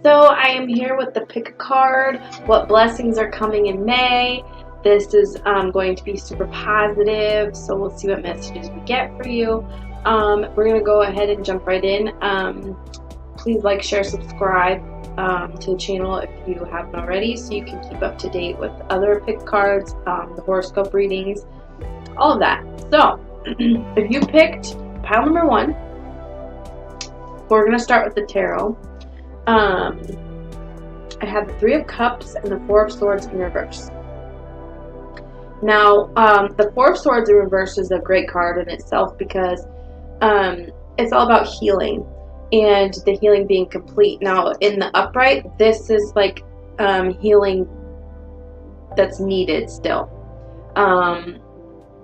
So I am here with the pick a card. What blessings are coming in May? This is going to be super positive, so we'll see what messages we get for you. We're going to go ahead and jump right in. Please like, share, subscribe to the channel if you haven't already, so you can keep up to date with other pick cards, the horoscope readings, all of that. So if you picked pile number 1, we're going to start with the tarot. I have the 3 of Cups and the 4 of Swords in reverse. Now, the 4 of Swords in reverse is a great card in itself because it's all about healing and the healing being complete. Now, in the upright, this is like healing that's needed still.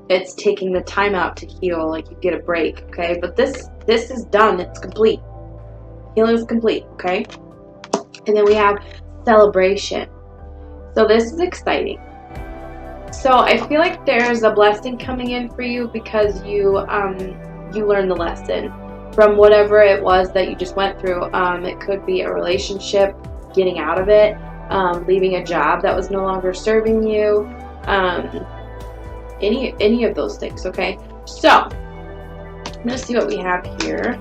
It's taking the time out to heal, like you get a break, okay? But this is done. It's complete. Healing is complete, okay? And then we have celebration. So this is exciting. So I feel like there's a blessing coming in for you because you learned the lesson from whatever it was that you just went through. It could be a relationship, getting out of it, leaving a job that was no longer serving you, any of those things, okay? So I'm gonna see what we have here.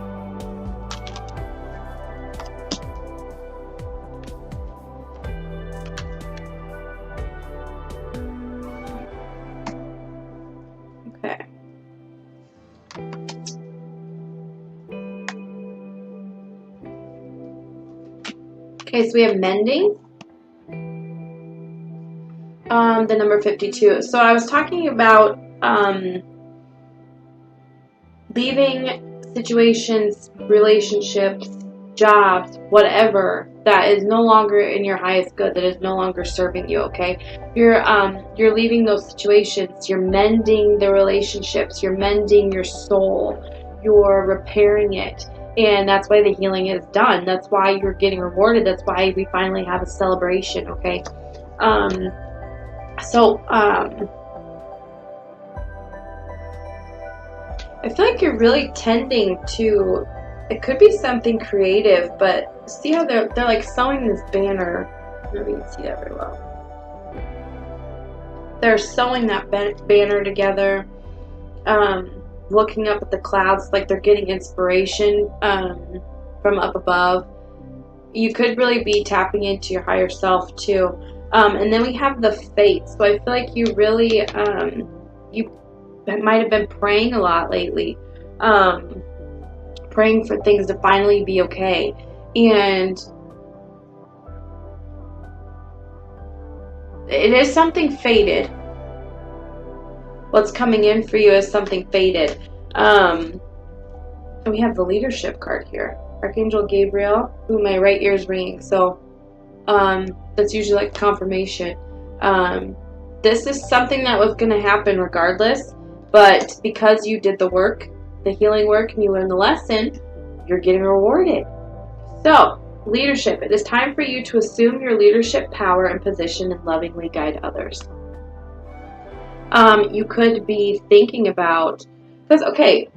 Okay, so we have mending, the number 52. So I was talking about leaving situations, relationships, jobs, whatever that is no longer in your highest good, that is no longer serving you, okay? You're leaving those situations, you're mending the relationships, you're mending your soul, you're repairing it. And that's why the healing is done. That's why you're getting rewarded. That's why we finally have a celebration, okay? I feel like you're really tending to, it could be something creative, but see how they're like sewing this banner. I don't know if you can see that very well. They're sewing that banner together. Looking up at the clouds, like they're getting inspiration from up above. You could really be tapping into your higher self too. And then we have the fate. So I feel like you really, you might have been praying a lot lately, praying for things to finally be okay. And it is something fated. What's coming in for you is something fated. And we have the leadership card here. Archangel Gabriel. Ooh, my right ear is ringing. So that's usually like confirmation. This is something that was going to happen regardless. But because you did the work, the healing work, and you learned the lesson, you're getting rewarded. So, leadership. It is time for you to assume your leadership power and position and lovingly guide others. You could be thinking about, because okay,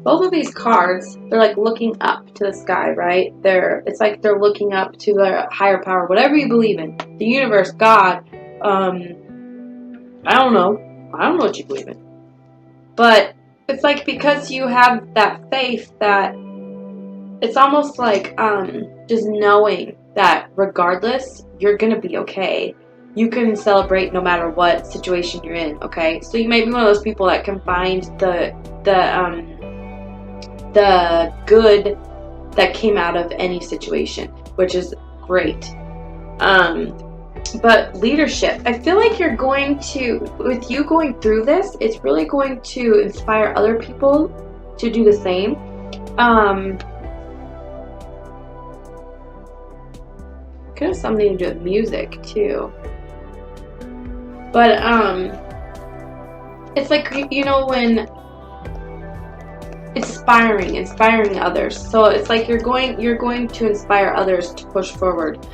both of these cards, they're like looking up to the sky, right? It's like they're looking up to their higher power, whatever you believe in, the universe, God. I don't know what you believe in, but it's like because you have that faith that it's almost like just knowing that regardless, you're gonna be okay. You can celebrate no matter what situation you're in, okay? So you might be one of those people that can find the good that came out of any situation, which is great. But leadership, I feel like you're going to, with you going through this, it's really going to inspire other people to do the same. Could have something to do with music too. But it's like, you know, when inspiring others. So it's like you're going to inspire others to push forward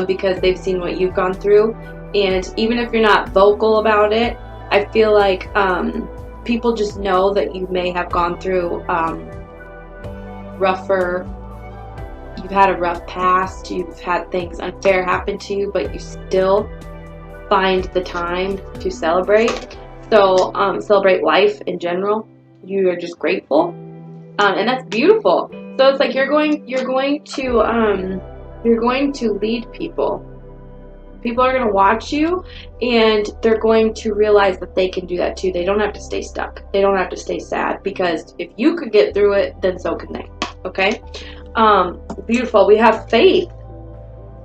because they've seen what you've gone through. And even if you're not vocal about it, I feel like people just know that you may have gone through rougher you've had a rough past, you've had things unfair happen to you, but you still find the time to celebrate. So celebrate life in general. You are just grateful, and that's beautiful. So it's like you're going to lead people. People are going to watch you, and they're going to realize that they can do that too. They don't have to stay stuck. They don't have to stay sad, because if you could get through it, then so can they. Okay? Beautiful. We have faith,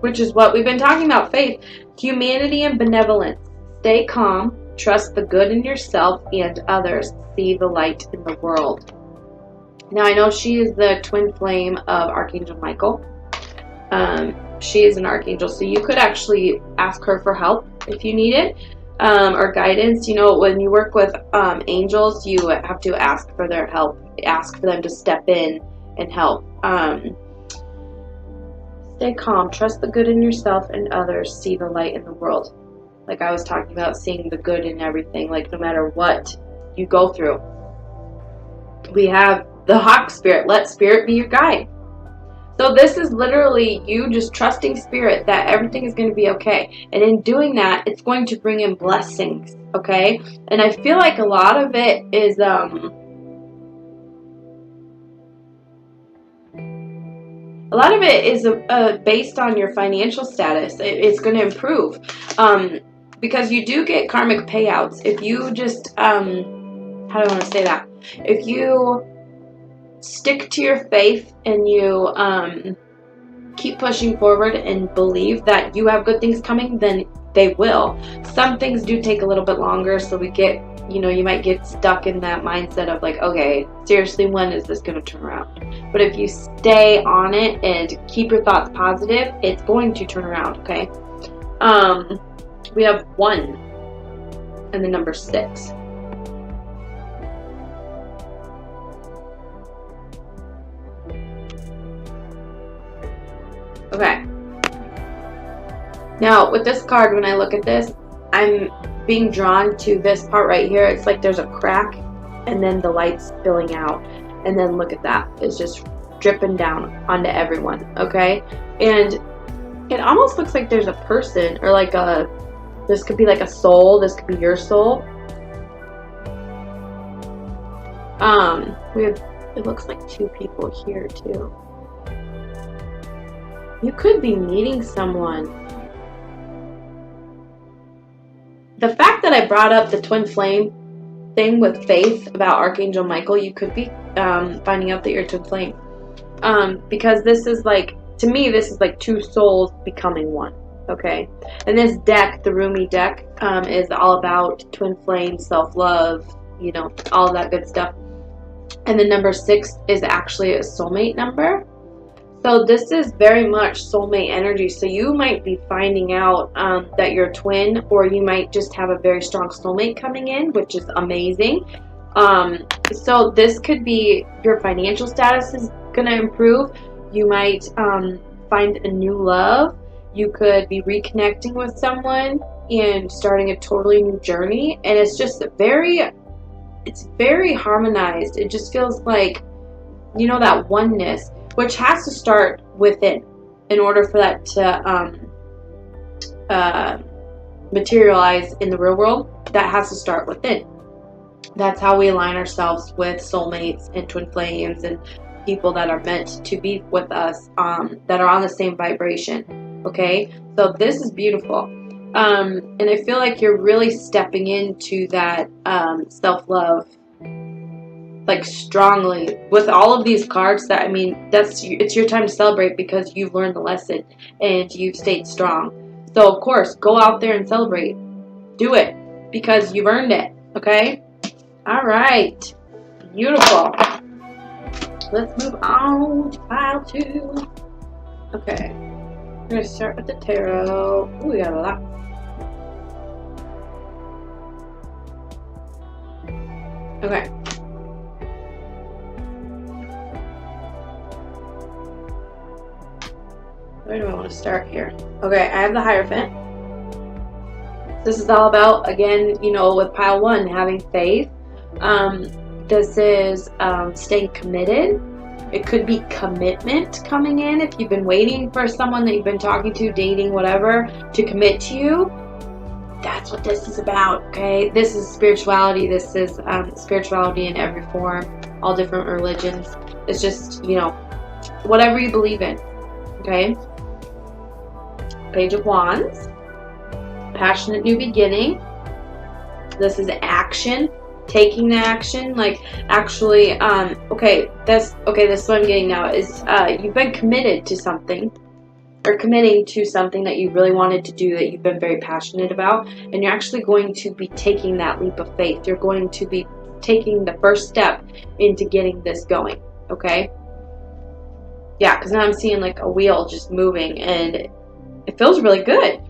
which is what we've been talking about. Faith, humanity, and benevolence. Stay calm. Trust the good in yourself and others. See the light in the world. Now, I know she is the twin flame of Archangel Michael. She is an archangel, so you could actually ask her for help if you need it, or guidance. You know, when you work with angels, you have to ask for their help, ask for them to step in and help. Stay calm, trust the good in yourself and others, see the light in the world. Like I was talking about, seeing the good in everything, like no matter what you go through. We have the Hawk Spirit, let Spirit be your guide. So this is literally you just trusting Spirit that everything is going to be okay. And in doing that, it's going to bring in blessings, okay? And I feel like a lot of it is based on your financial status. It's going to improve. Because you do get karmic payouts. If you just, how do I want to say that? If you stick to your faith and you keep pushing forward and believe that you have good things coming, then they will. Some things do take a little bit longer, so we get, you might get stuck in that mindset of like, okay, seriously, when is this going to turn around? But if you stay on it and keep your thoughts positive, it's going to turn around, okay? We have 1 and the number 6. Okay. Now, with this card, when I look at this, I'm being drawn to this part right here. It's like there's a crack, and then the light's spilling out. And then look at that. It's just dripping down onto everyone, okay? And it almost looks like there's a person, or like this could be like a soul. This could be your soul. It looks like 2 people here too. You could be meeting someone. The fact that I brought up the twin flame thing with faith about Archangel Michael, you could be finding out that you're a twin flame. Because this is like, to me, this is like 2 souls becoming one. Okay, and this deck, the Rumi deck, is all about twin flame, self-love, all of that good stuff. And the number 6 is actually a soulmate number. So this is very much soulmate energy. So you might be finding out that you're a twin, or you might just have a very strong soulmate coming in, which is amazing. So this could be your financial status is going to improve. You might find a new love. You could be reconnecting with someone and starting a totally new journey. And it's just it's very harmonized. It just feels like, that oneness, which has to start within in order for that to materialize in the real world. That has to start within. That's how we align ourselves with soulmates and twin flames and people that are meant to be with us, that are on the same vibration. Okay, so this is beautiful, and I feel like you're really stepping into that self-love, like strongly, with all of these cards. That, it's your time to celebrate, because you've learned the lesson and you've stayed strong. So of course, go out there and celebrate. Do it, because you've earned it. Okay, all right, beautiful. Let's move on to pile 2. Okay. We're going to start with the tarot. Ooh, we got a lot. Okay. Where do I want to start here? Okay, I have the Hierophant. This is all about, again, with pile 1, having faith. This is staying committed. It could be commitment coming in. If you've been waiting for someone that you've been talking to, dating, whatever, to commit to you, that's what this is about, okay? This is spirituality. This is spirituality in every form, all different religions. It's just, you know, whatever you believe in, okay? Page of Wands, passionate new beginning. This is action, taking the action, like actually, this is what I'm getting now, is you've been committed to something, or committing to something that you really wanted to do, that you've been very passionate about, and you're actually going to be taking that leap of faith. You're going to be taking the first step into getting this going, okay? Yeah, because now I'm seeing like a wheel just moving, and it feels really good.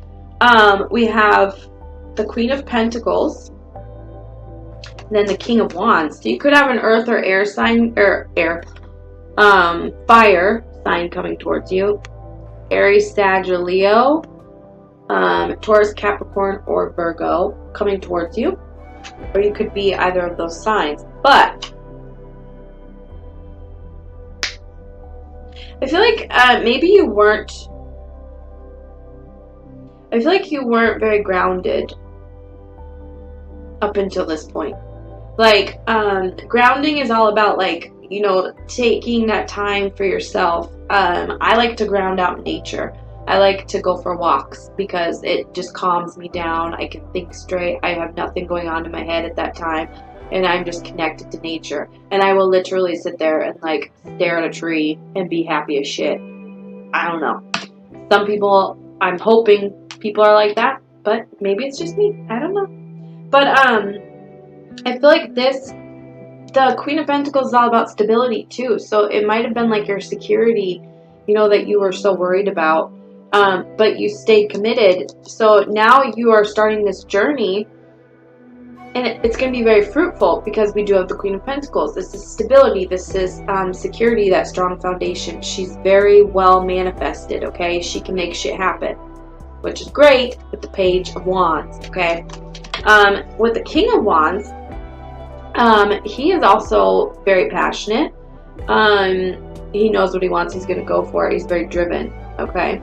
We have the Queen of Pentacles, and then the King of Wands. So you could have an earth or air sign, or fire sign coming towards you. Aries, Sag, or Leo, Taurus, Capricorn, or Virgo coming towards you, or you could be either of those signs. But I feel like maybe you weren't. I feel like you weren't very grounded up until this point. Like grounding is all about, like, you know, taking that time for yourself. I like to ground out in nature. I like to go for walks because it just calms me down. I can think straight. I have nothing going on in my head at that time, and I'm just connected to nature. And I will literally sit there and like stare at a tree and be happy as shit. I don't know. Some people, I'm hoping people are like that, but maybe it's just me. I don't know. But I feel like the Queen of Pentacles is all about stability too. So it might have been like your security, you know, that you were so worried about, but you stayed committed. So now you are starting this journey, and it's going to be very fruitful because we do have the Queen of Pentacles. This is stability. This is security, that strong foundation. She's very well manifested, okay? She can make shit happen, which is great with the Page of Wands, okay? With the King of Wands, he is also very passionate. He knows what he wants. He's going to go for it. He's very driven, okay?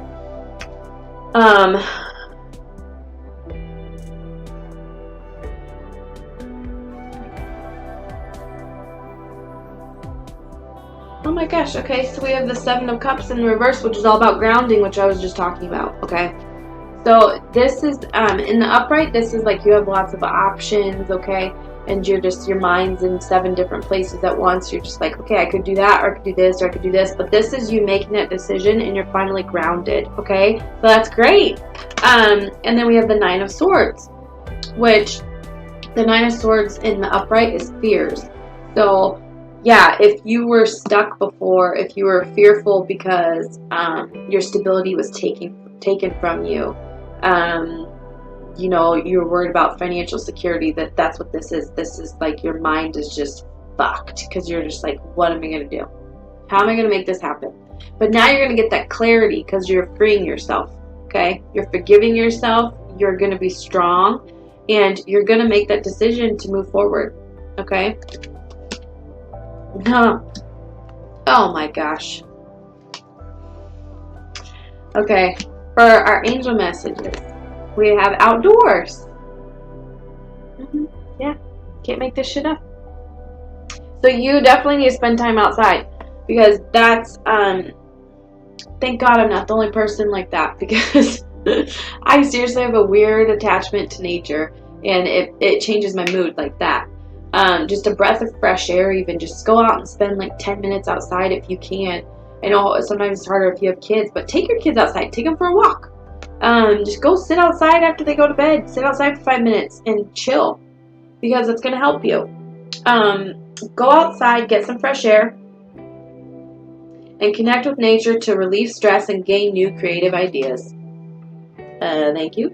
Oh my gosh, okay, so we have the Seven of Cups in reverse, which is all about grounding, which I was just talking about, okay? So this is, in the upright, this is like you have lots of options, okay? And your mind's in 7 different places at once. You're just like, okay, I could do that, or I could do this, or I could do this. But this is you making that decision, and you're finally grounded, okay? So that's great. And then we have the Nine of Swords, which the Nine of Swords in the upright is fears. So yeah, if you were stuck before, if you were fearful because your stability was taken from you, you know, you're worried about financial security, that's what this is. This is like your mind is just fucked because you're just like, what am I going to do? How am I going to make this happen? But now you're going to get that clarity because you're freeing yourself, okay? You're forgiving yourself. You're going to be strong, and you're going to make that decision to move forward, okay? Oh my gosh. Okay, for our angel messages, we have outdoors. Yeah, can't make this shit up. So you definitely need to spend time outside, because that's, thank God I'm not the only person like that, because I seriously have a weird attachment to nature, and it changes my mood like that. Just a breath of fresh air, even just go out and spend like 10 minutes outside if you can. I know sometimes it's harder if you have kids, but take your kids outside, take them for a walk. Just go sit outside after they go to bed. Sit outside for 5 minutes and chill, because it's going to help you. Go outside, get some fresh air, and connect with nature to relieve stress and gain new creative ideas. Thank you.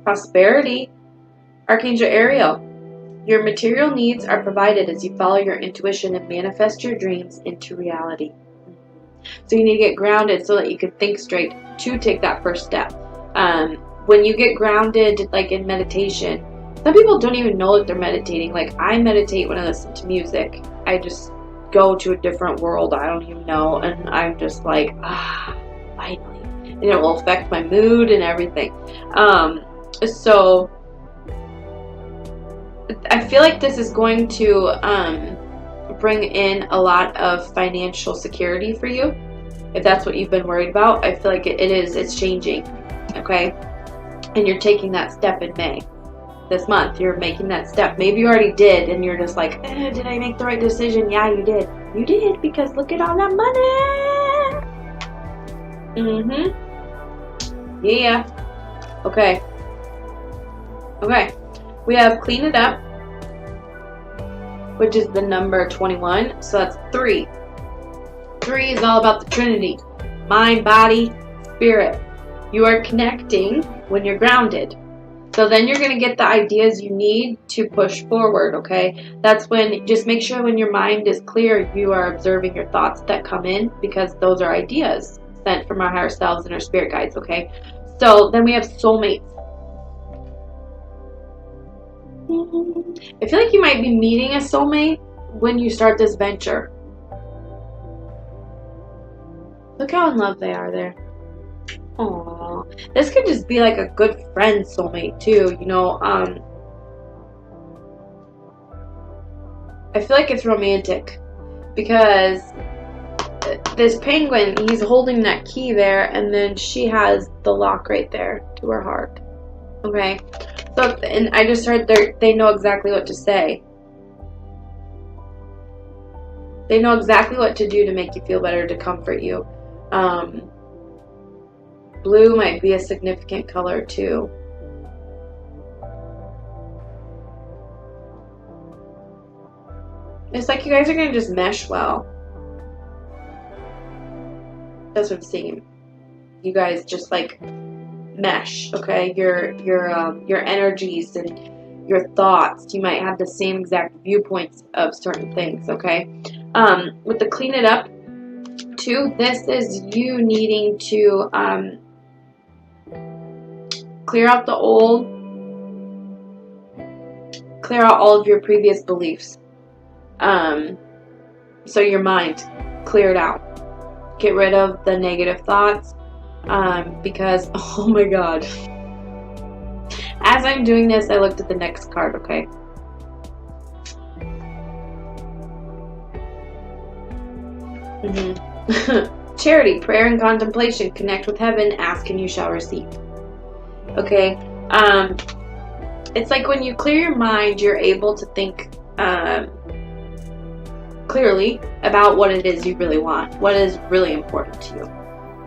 Prosperity. Archangel Ariel. Your material needs are provided as you follow your intuition and manifest your dreams into reality. So you need to get grounded so that you can think straight to take that first step. When you get grounded, like in meditation, Some people don't even know that they're meditating. Like, I meditate when I listen to music. I just go to a different world. I don't even know. And I'm just like, finally. And it will affect my mood and everything. So I feel like this is going to bring in a lot of financial security for you. If that's what you've been worried about, I feel like it is. It's changing. Okay? And you're taking that step in May. This month, you're making that step. Maybe you already did, and you're just like, did I make the right decision? Yeah, you did. You did, because look at all that money. Yeah. Okay. We have clean it up, which is the number 21. So that's 3. 3 is all about the Trinity. Mind, body, spirit. You are connecting when you're grounded. So then you're going to get the ideas you need to push forward, okay? That's when, just make sure when your mind is clear, you are observing your thoughts that come in, because those are ideas sent from our higher selves and our spirit guides, okay? So then we have soulmates. I feel like you might be meeting a soulmate when you start this venture. Look how in love they are there. Aww. This could just be like a good friend soulmate too, you know. I feel like it's romantic because this penguin, he's holding that key there, and then she has the lock right there to her heart. Okay, so, and I just heard they know exactly what to say. They know exactly what to do to make you feel better, to comfort you. Blue might be a significant color too. It's like you guys are going to just mesh well. That's what I'm seeing. You guys just like mesh, okay? Your energies and your thoughts. You might have the same exact viewpoints of certain things, okay? With the clean it up too, this is you needing to clear out the old, clear out all of your previous beliefs. So your mind, clear it out. Get rid of the negative thoughts, because, oh my god. As I'm doing this, I looked at the next card, okay? Charity, prayer and contemplation. Connect with heaven, ask and you shall receive. Okay? It's like when you clear your mind, you're able to think clearly about what it is you really want. What is really important to you.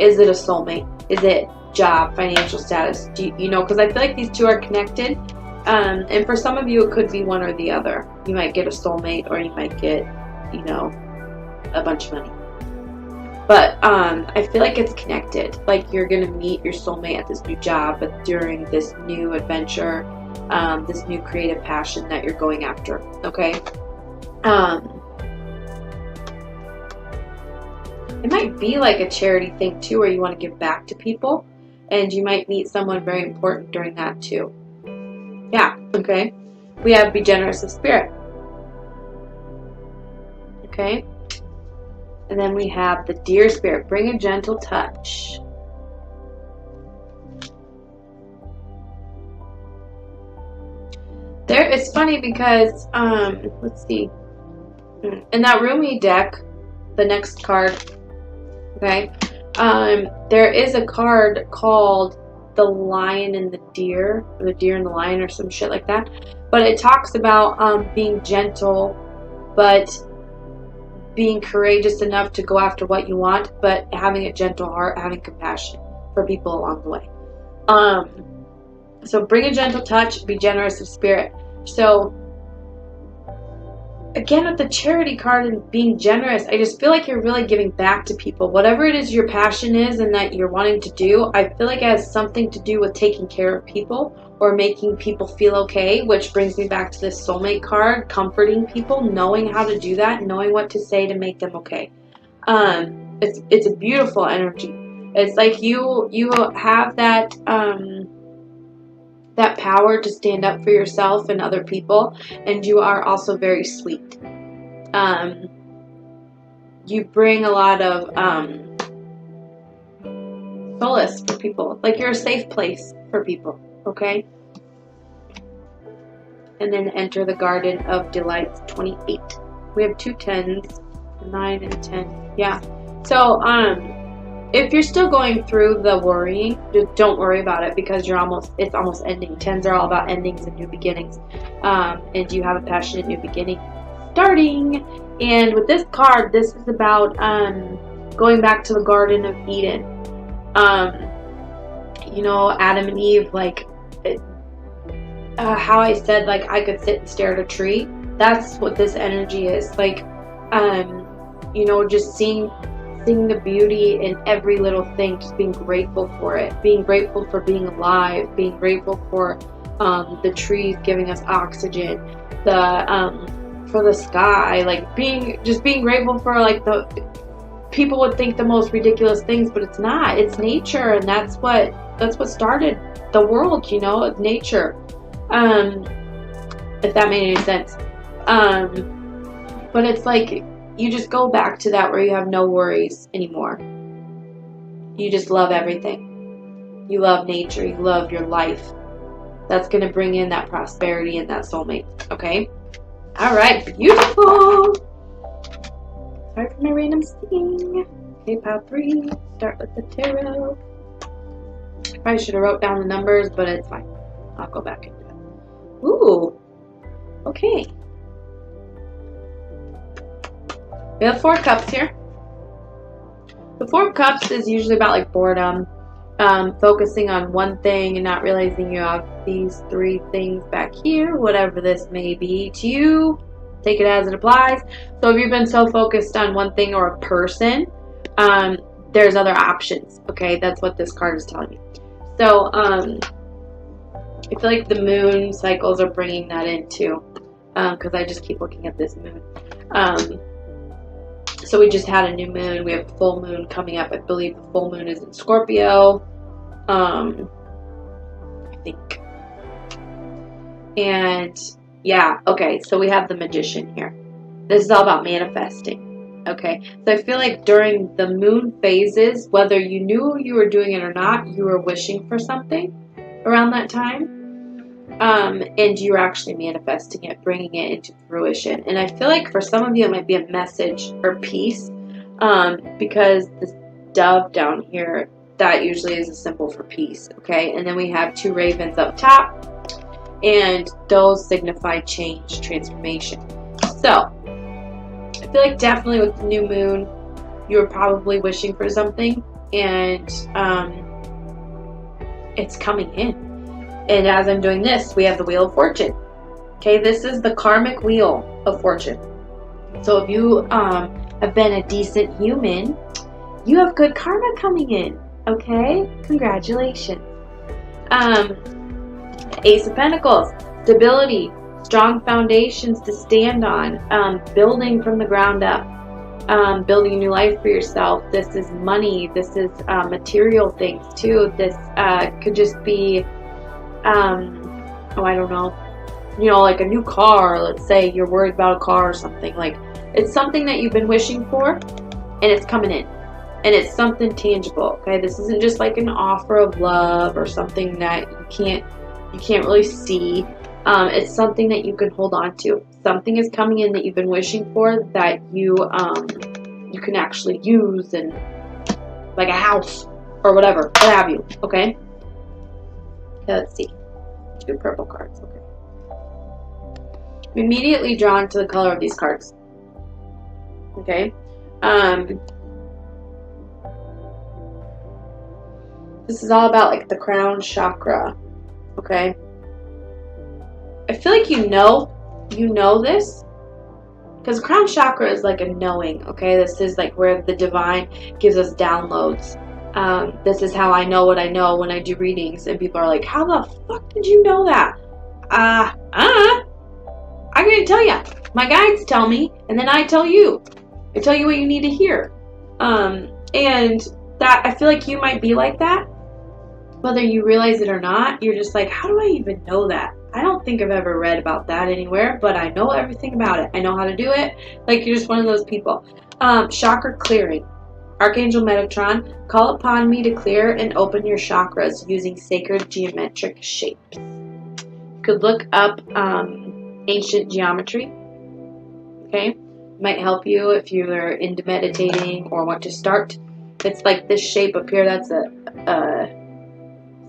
Is it a soulmate? Is it job, financial status? Do you know, because I feel like these two are connected. And for some of you, it could be one or the other. You might get a soulmate, or you might get, you know, a bunch of money. But I feel like it's connected. Like you're going to meet your soulmate at this new job, but during this new adventure, this new creative passion that you're going after. Okay? It might be like a charity thing too, where you want to give back to people, and you might meet someone very important during that too. Yeah, okay. We have be generous of spirit. Okay. And then we have the deer spirit, bring a gentle touch. It's funny because, let's see. In that Rumi deck, the next card, okay, there is a card called the lion and the deer, or the deer and the lion, or some shit like that. But it talks about being gentle, but being courageous enough to go after what you want, but having a gentle heart, having compassion for people along the way. So bring a gentle touch, be generous of spirit. So again, with the charity card and being generous, I just feel like you're really giving back to people. Whatever it is your passion is and that you're wanting to do, I feel like it has something to do with taking care of people or making people feel okay, which brings me back to this soulmate card, comforting people, knowing how to do that, knowing what to say to make them okay. It's a beautiful energy. It's like you have that that power to stand up for yourself and other people, and you are also very sweet. You bring a lot of solace for people. Like, you're a safe place for people, okay? And then enter the Garden of Delights, 28. We have 2 10s, 9 and 10. Yeah. So, if you're still going through the worrying, just don't worry about it, because it's almost ending. 10s are all about endings and new beginnings. And you have a passionate new beginning starting. And with this card, this is about going back to the Garden of Eden. You know, Adam and Eve, like, how I said, like, I could sit and stare at a tree. That's what this energy is. Like, you know, just seeing the beauty in every little thing, just being grateful for it, being grateful for being alive, being grateful for the trees giving us oxygen, for the sky, like being grateful for, like, the people would think the most ridiculous things, but it's not. It's nature, and that's what started the world, you know, nature. If that made any sense. But it's like, you just go back to that where you have no worries anymore. You just love everything. You love nature. You love your life. That's going to bring in that prosperity and that soulmate. Okay? Alright, beautiful! Sorry for my random singing. Okay, pile 3. Start with the tarot. Probably should have wrote down the numbers, but it's fine. I'll go back and do it. Ooh! Okay. We have 4 cups here. The 4 cups is usually about, like, boredom, focusing on one thing and not realizing you have these 3 things back here, whatever this may be to you. Take it as it applies. So if you've been so focused on one thing or a person, there's other options. Okay, that's what this card is telling you. So I feel like the moon cycles are bringing that in too, because I just keep looking at this moon. So we just had a new moon. We have a full moon coming up. I believe the full moon is in Scorpio. I think. And yeah, okay, so we have the Magician here. This is all about manifesting. Okay, so I feel like during the moon phases, whether you knew you were doing it or not, you were wishing for something around that time. And you're actually manifesting it, bringing it into fruition. And I feel like for some of you, it might be a message or peace, because this dove down here, that usually is a symbol for peace, okay? And then we have 2 ravens up top, and those signify change, transformation. So, I feel like definitely with the new moon, you were probably wishing for something, and it's coming in. And as I'm doing this, we have the Wheel of Fortune. Okay, this is the karmic wheel of fortune. So if you have been a decent human, you have good karma coming in. Okay, congratulations. Ace of Pentacles, stability, strong foundations to stand on, building from the ground up, building a new life for yourself. This is money. This is material things too. This could just be I don't know, you know, like a new car. Let's say you're worried about a car or something. Like, it's something that you've been wishing for, and it's coming in, and it's something tangible. Okay, this isn't just like an offer of love or something that you can't really see. It's something that you can hold on to. Something is coming in that you've been wishing for, that you can actually use, and like a house or whatever, what have you. Okay. Let's see. 2 purple cards. Okay. I'm immediately drawn to the color of these cards. Okay. This is all about, like, the crown chakra. Okay. I feel like you know this, because crown chakra is like a knowing. Okay. This is like where the divine gives us downloads. This is how I know what I know when I do readings, and people are like, how the fuck did you know that? I can't tell you. My guides tell me, and then I tell you. I tell you what you need to hear. And that, I feel like you might be like that. whether you realize it or not, you're just like, how do I even know that? I don't think I've ever read about that anywhere, but I know everything about it. I know how to do it. Like, you're just one of those people. Chakra clearing. Archangel Metatron, call upon me to clear and open your chakras using sacred geometric shapes. You could look up ancient geometry. Okay? Might help you if you're into meditating or want to start. It's like this shape up here. That's a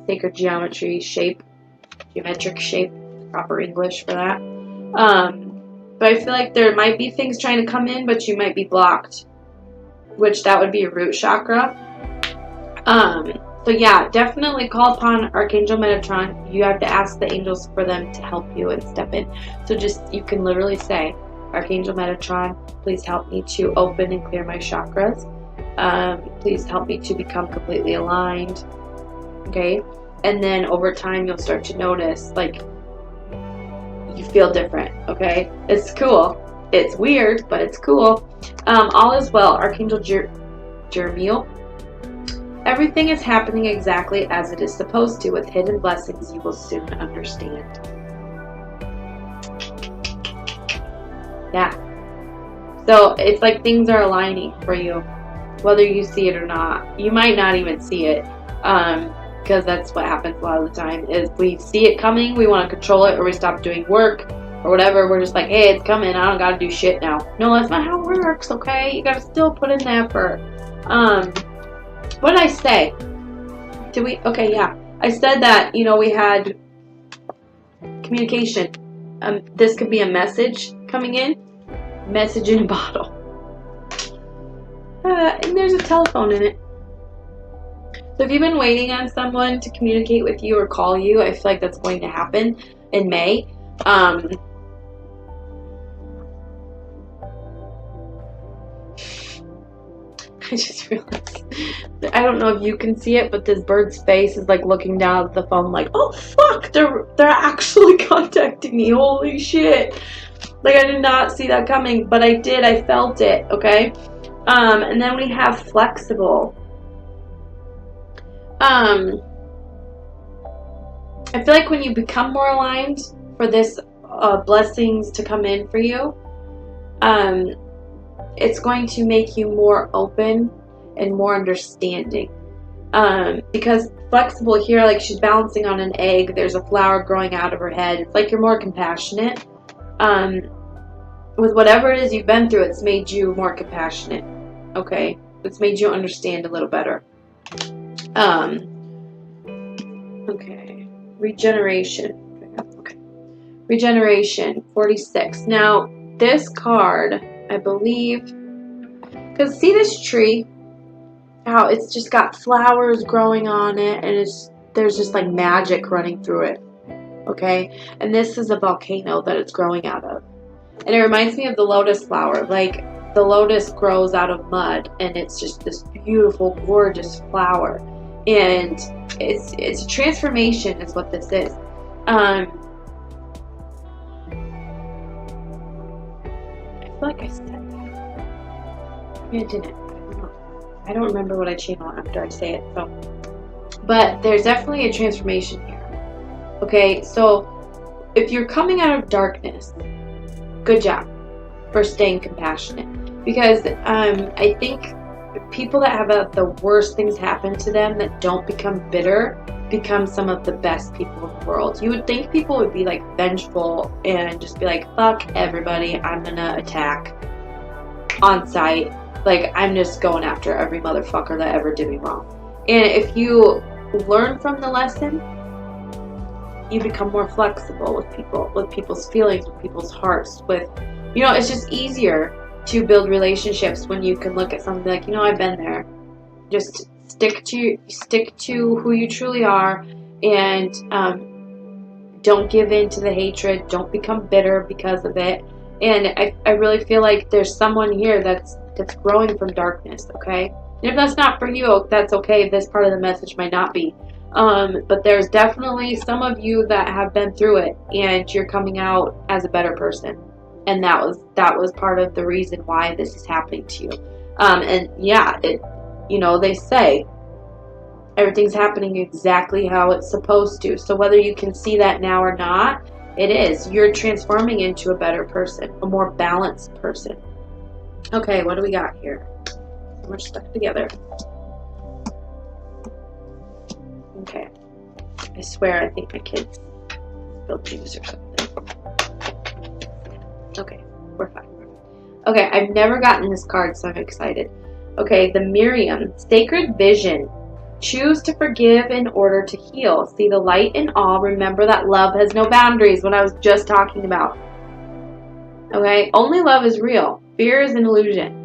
sacred geometry shape. Geometric shape. Proper English for that. But I feel like there might be things trying to come in, but you might be blocked. Which that would be your root chakra. So yeah, definitely call upon Archangel Metatron. You have to ask the angels for them to help you and step in. So just, you can literally say, Archangel Metatron, please help me to open and clear my chakras. Please help me to become completely aligned. Okay? And then over time, you'll start to notice, like, you feel different. Okay? It's cool. It's weird, but it's cool. All is well. Archangel Jeremiel. Everything is happening exactly as it is supposed to. With hidden blessings, you will soon understand. Yeah. So it's like things are aligning for you, whether you see it or not. You might not even see it, because that's what happens a lot of the time. Is we see it coming, we want to control it, or we stop doing work. Or whatever, we're just like, hey, it's coming, I don't gotta do shit now. No, that's not how it works, okay? You gotta still put in the effort. What did I say? Did we? Okay, yeah. I said that, we had communication. This could be a message coming in. Message in a bottle. And there's a telephone in it. So if you've been waiting on someone to communicate with you or call you, I feel like that's going to happen in May. I just realized, I don't know if you can see it, but this bird's face is like looking down at the phone like, oh fuck, they're actually contacting me, holy shit. Like, I did not see that coming, but I did, I felt it, okay? And then we have flexible. I feel like when you become more aligned for this blessings to come in for you, it's going to make you more open and more understanding. Because flexible here, like she's balancing on an egg, there's a flower growing out of her head. It's like you're more compassionate. With whatever it is you've been through, it's made you more compassionate. Okay? It's made you understand a little better. Okay. Regeneration. Okay. Regeneration, 46. Now, this card, I believe, because see this tree, how it's just got flowers growing on it, and there's just like magic running through it, okay? And this is a volcano that it's growing out of, and it reminds me of the lotus flower. Like, the lotus grows out of mud, and it's just this beautiful, gorgeous flower, and it's a transformation is what this is. I feel like I said that. Maybe I didn't. I don't remember what I channel after I say it. So, but there's definitely a transformation here. Okay, so if you're coming out of darkness, good job for staying compassionate. Because I think people that have the worst things happen to them that don't become bitter become some of the best people in the world. You would think people would be like vengeful and just be like, fuck everybody, I'm gonna attack on sight. Like, I'm just going after every motherfucker that ever did me wrong. And if you learn from the lesson, you become more flexible with people, with people's feelings, with people's hearts, with, it's just easier to build relationships when you can look at something like, I've been there. Just stick to who you truly are, and don't give in to the hatred. Don't become bitter because of it. And I really feel like there's someone here that's growing from darkness, okay? And if that's not for you, that's okay. This part of the message might not be. But there's definitely some of you that have been through it, and you're coming out as a better person. And that was part of the reason why this is happening to you. And yeah, they say Everything's happening exactly how it's supposed to. So whether you can see that now or not, it is. You're transforming into a better person, a more balanced person. Okay, what do we got here? We're stuck together. Okay. I swear I think my kids spilled juice or something. Okay, we're fine. Okay, I've never gotten this card, so I'm excited. Okay, the Miriam. Sacred vision. Choose to forgive in order to heal. See the light in all. Remember that love has no boundaries, what I was just talking about. Okay, only love is real. Fear is an illusion.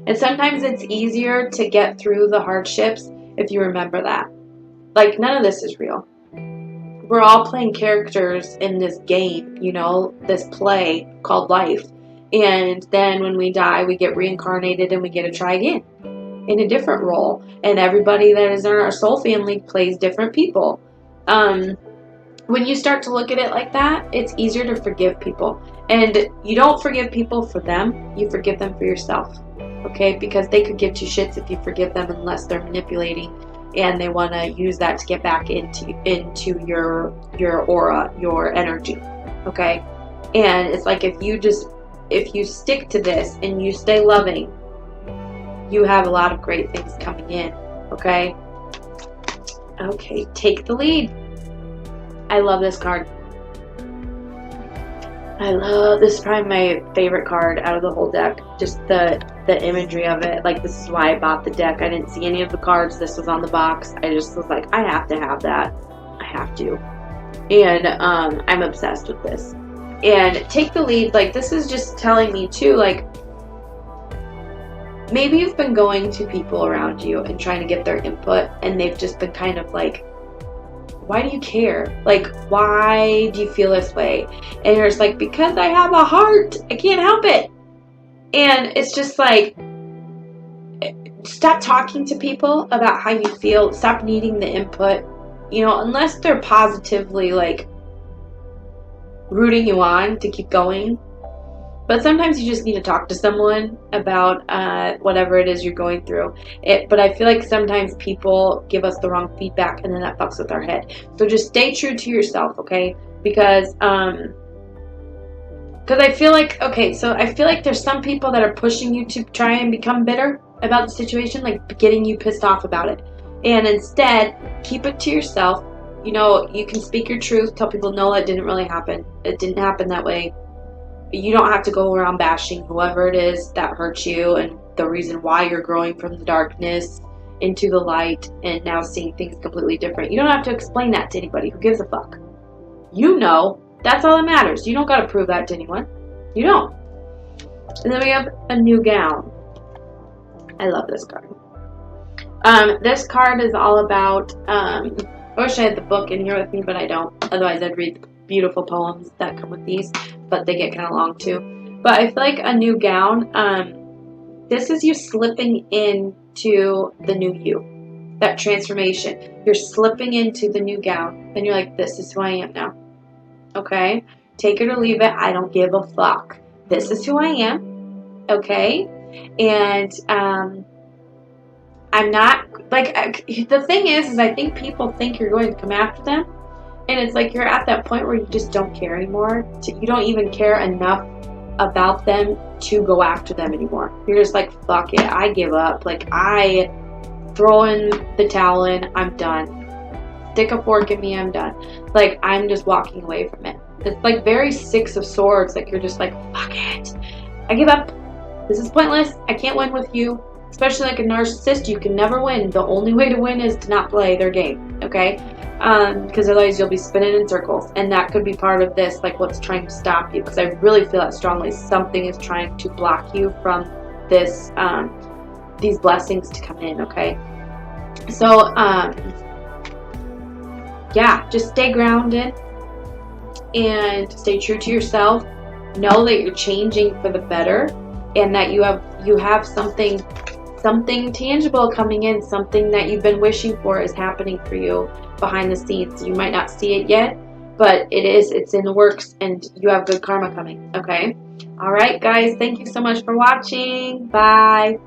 And sometimes it's easier to get through the hardships if you remember that. Like, none of this is real. We're all playing characters in this game, you know, this play called life. And then when we die, we get reincarnated and we get to try again in a different role. And everybody that is in our soul family plays different people. When you start to look at it like that, it's easier to forgive people. And you don't forgive people for them, you forgive them for yourself. Okay? Because they could give two shits if you forgive them unless they're manipulating and they want to use that to get back into your aura, your energy. Okay? And it's like if you stick to this and you stay loving, you have a lot of great things coming in. Okay? Okay, take the lead. I love this card. This is probably my favorite card out of the whole deck. Just the imagery of it. Like, this is why I bought the deck. I didn't see any of the cards. This was on the box. I just was like, I have to have that. I have to. And I'm obsessed with this. And take the lead. Like, this is just telling me too, like, maybe you've been going to people around you and trying to get their input, and they've just been kind of like, why do you care? Like, why do you feel this way? And you're just like, because I have a heart. I can't help it. And it's just like, stop talking to people about how you feel. Stop needing the input. You know, unless they're positively, like, rooting you on to keep going. But sometimes you just need to talk to someone about whatever it is you're going through. But I feel like sometimes people give us the wrong feedback, and then that fucks with our head. So just stay true to yourself, okay? Because I feel like, okay, so I feel like there's some people that are pushing you to try and become bitter about the situation, like getting you pissed off about it. And instead, keep it to yourself. You know, you can speak your truth, tell people, no, that didn't really happen. It didn't happen that way. You don't have to go around bashing whoever it is that hurt you and the reason why you're growing from the darkness into the light and now seeing things completely different. You don't have to explain that to anybody. Who gives a fuck? You know. That's all that matters. You don't got to prove that to anyone. You don't. And then we have a new gown. I love this card. This card is all about, I wish I had the book in here with me, but I don't. Otherwise, I'd read the beautiful poems that come with these, but they get kind of long too. But I feel like a new gown, this is you slipping into the new you. That transformation. You're slipping into the new gown, and you're like, this is who I am now. Okay? Take it or leave it. I don't give a fuck. This is who I am. Okay? And I'm not, like, the thing is I think people think you're going to come after them. And it's like you're at that point where you just don't care anymore. You don't even care enough about them to go after them anymore. You're just like, fuck it. I give up. Like, I throw in the towel in. I'm done. Stick a fork in me. I'm done. Like, I'm just walking away from it. It's like very Six of Swords. Like, you're just like, fuck it. I give up. This is pointless. I can't win with you. Especially like a narcissist, you can never win. The only way to win is to not play their game. Okay? Because otherwise you'll be spinning in circles, and that could be part of this, like what's trying to stop you, because I really feel that strongly. Something is trying to block you from this, these blessings to come in. Okay, so yeah, just stay grounded and stay true to yourself. Know that you're changing for the better, and that you have something tangible coming in. Something that you've been wishing for is happening for you behind the scenes. You might not see it yet, but it's in the works, and you have good karma coming. Okay? All right, guys, thank you so much for watching. Bye.